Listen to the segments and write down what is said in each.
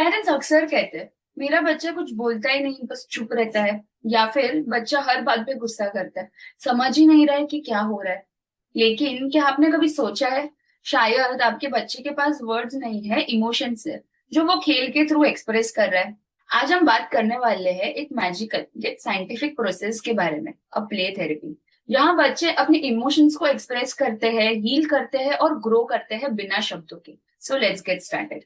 Parents अक्सर कहते हैं मेरा बच्चा कुछ बोलता ही नहीं, बस चुप रहता है। या फिर बच्चा हर बात पे गुस्सा करता है, समझ ही नहीं रहा है कि क्या हो रहा है। लेकिन क्या आपने कभी सोचा है, शायद आपके बच्चे के पास वर्ड्स नहीं है, इमोशंस है, जो वो खेल के थ्रू एक्सप्रेस कर रहा है। आज हम बात करने वाले हैं एक मैजिकल एक साइंटिफिक प्रोसेस के बारे में, अ प्ले थेरेपी। यहाँ बच्चे अपने इमोशंस को एक्सप्रेस करते हैं, हील करते हैं और ग्रो करते हैं बिना शब्दों के। So let's get started.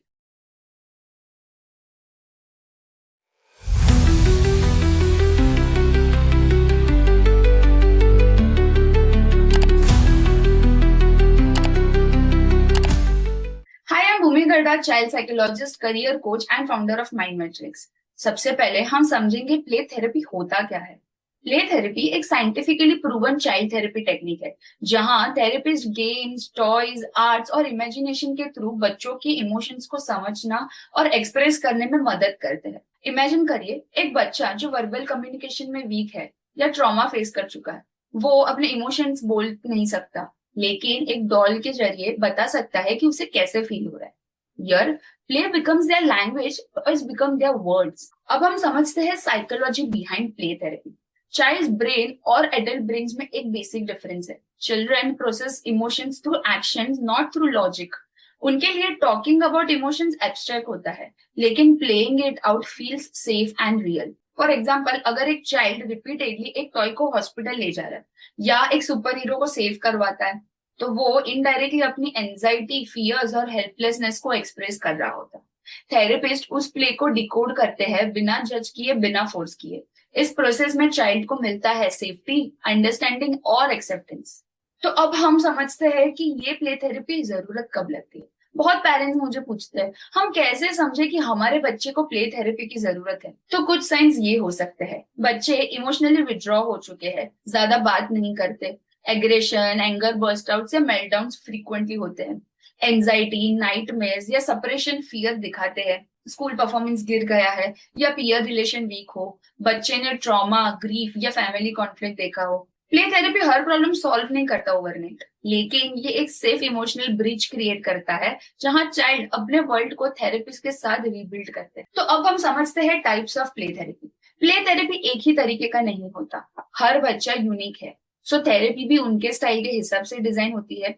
Hi, I am Bhumi Gadha, child psychologist, career coach and founder of Mind Matrix. सबसे पहले हम समझेंगे प्ले थेरेपी होता क्या है। प्ले थेरेपी एक scientifically proven child therapy technique है, जहां थेरेपिस्ट गेम्स, टॉयज, आर्ट्स और इमेजिनेशन के थ्रू बच्चों की इमोशंस को समझना और एक्सप्रेस करने में मदद करते हैं। इमेजिन करिए एक बच्चा जो वर्बल कम्युनिकेशन में वीक है या ट्रॉमा फेस कर चुका है। वो अपने इमोशंस बोल नहीं सकता, लेकिन एक डॉल के जरिए बता सकता है कि उसे कैसे फील हो रहा है। Their play becomes their language, toys become their words. अब हम समझते हैं psychology behind play therapy. Child brain और एडल्ट ब्रेन में एक बेसिक डिफरेंस है। Children process emotions through actions, not through logic. उनके लिए टॉकिंग अबाउट इमोशंस एब्स्ट्रैक्ट होता है, लेकिन playing it out feels safe and real. For example, अगर एक चाइल्ड रिपीटेडली एक टॉय को हॉस्पिटल ले जा रहा है या एक सुपर हीरो को सेव करवाता है, तो वो इनडायरेक्टली अपनी एंजाइटी, फियर्स और हेल्पलेसनेस को एक्सप्रेस कर रहा होता है। थेरेपिस्ट उस प्ले को डिकोड करते हैं, बिना जज किए, बिना फोर्स किए। इस प्रोसेस में चाइल्ड को मिलता है सेफ्टी, अंडरस्टैंडिंग और एक्सेप्टेंस। तो अब हम समझते हैं कि ये प्ले थेरेपी जरूरत कब लगती है। बहुत पेरेंट्स मुझे पूछते हैं, हम कैसे समझे कि हमारे बच्चे को प्ले थेरेपी की जरूरत है। तो कुछ साइंस ये हो सकते हैं। बच्चे इमोशनली विड्रॉ हो चुके हैं, ज्यादा बात नहीं करते, एग्रेशन, एंगर बर्स्ट आउट या मेल्टडाउन्स फ्रीक्वेंटली होते हैं, एंजाइटी, नाइटमेयर्स या सप्रेशन, फियर दिखाते हैं, स्कूल परफॉर्मेंस गिर गया है या पीयर रिलेशन वीक हो, बच्चे ने ट्रॉमा, ग्रीफ या फैमिली कॉन्फ्लिक्ट देखा हो। प्ले थेरेपी हर प्रॉब्लम सॉल्व नहीं करता ओवरनाइट, लेकिन ये एक सेफ इमोशनल ब्रिज क्रिएट करता है, जहां चाइल्ड अपने वर्ल्ड को थेरेपिस्ट के साथ रीबिल्ड करते हैं। तो अब हम समझते हैं types of play therapy. Play therapy एक ही तरीके का नहीं होता, हर बच्चा यूनिक है, सो थेरेपी भी उनके स्टाइल के हिसाब से डिजाइन होती है।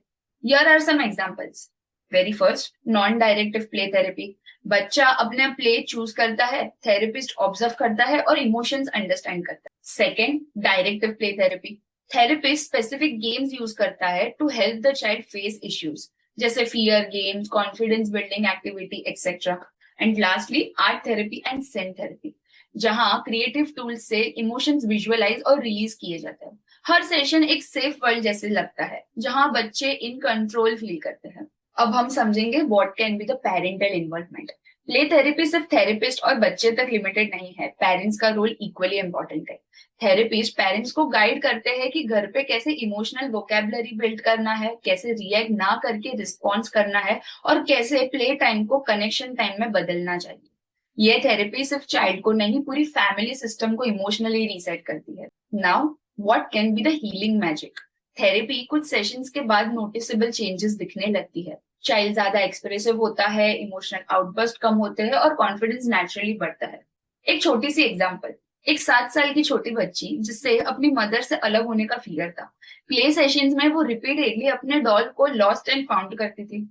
Here are some examples. Very first, non directive play therapy. बच्चा अपने प्ले चूज करता है, थेरेपिस्ट ऑब्जर्व करता है और इमोशंस अंडरस्टैंड करता है। Second, directive play therapy. Therapist specific games use करता है to help the child face issues, जैसे fear games, confidence building activity etcetera. And lastly, art therapy and sand therapy, जहां creative tools से emotions visualise और release किए जाते हैं। हर सेशन एक सेफ वर्ल्ड जैसे लगता है, जहां बच्चे इन कंट्रोल फील करते हैं। अब हम समझेंगे what can be the parental involvement. Play therapy सिर्फ थेरेपिस्ट और बच्चे तक लिमिटेड नहीं है, पेरेंट्स का रोल इक्वली इंपॉर्टेंट है। थेरेपिस्ट पेरेंट्स को गाइड करते हैं कि घर पे कैसे इमोशनल वोकेबलरी बिल्ड करना है, कैसे रिएक्ट ना करके रिस्पॉन्स करना है और कैसे प्ले टाइम को कनेक्शन टाइम में बदलना चाहिए। ये थेरेपी सिर्फ चाइल्ड को नहीं, पूरी फैमिली सिस्टम को इमोशनली रीसेट करती है। Now what can be the healing magic. Therapy कुछ सेशंस के बाद नोटिसेबल चेंजेस दिखने लगती है। चाइल्ड ज्यादा एक्सप्रेसिव होता है, इमोशनल आउटबर्स्ट कम होते हैं और कॉन्फिडेंस नेचुरली बढ़ता है। एक छोटी सी एग्जांपल, एक 7 साल की छोटी बच्ची जिससे अपनी मदर से अलग होने का फियर था, प्ले सेशंस में वो रिपीटेडली अपने डॉल को लॉस्ट एंड फाउंड करती थी।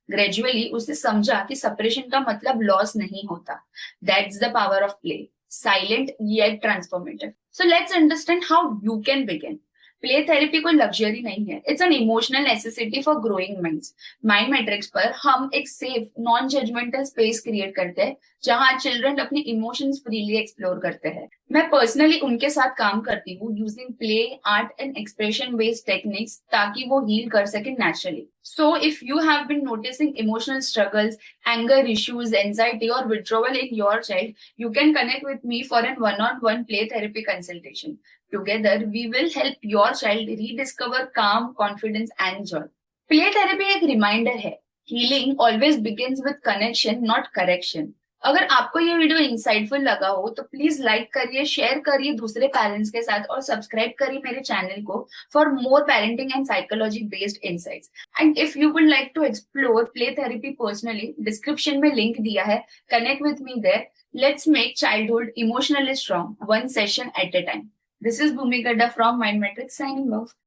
ग्रेजुअली उसे समझा कि सेपरेशन का मतलब लॉस नहीं होता। That's the power of play, silent yet transformative. So let's understand how you can begin. Play therapy कोई लग्जरी नहीं है, it's an emotional necessity for growing minds. Mind Matrix पर हम एक safe, non judgemental space create करते हैं, जहां children अपने इमोशंस फ्रीली एक्सप्लोर करते हैं। मैं पर्सनली उनके साथ काम करती हूँ using play, art and expression based techniques, ताकि वो हील कर सके naturally. So if you have been noticing emotional struggles, anger issues, anxiety और withdrawal in your child, you can connect with me for an one-on-one play therapy consultation. Together, we will help your child rediscover calm, confidence and joy. Play therapy एक reminder है, healing always begins with connection, not correction. अगर आपको ये video insightful लगा हो तो please like करिए, share करिए दूसरे पेरेंट्स के साथ और सब्सक्राइब करिए मेरे चैनल को for more parenting and psychology based insights. And if you would like to explore play therapy personally, description में लिंक दिया है, connect with me there. Let's make childhood emotionally strong one session at a time. This is Bhumi Gaddha from Mind Matrix signing of.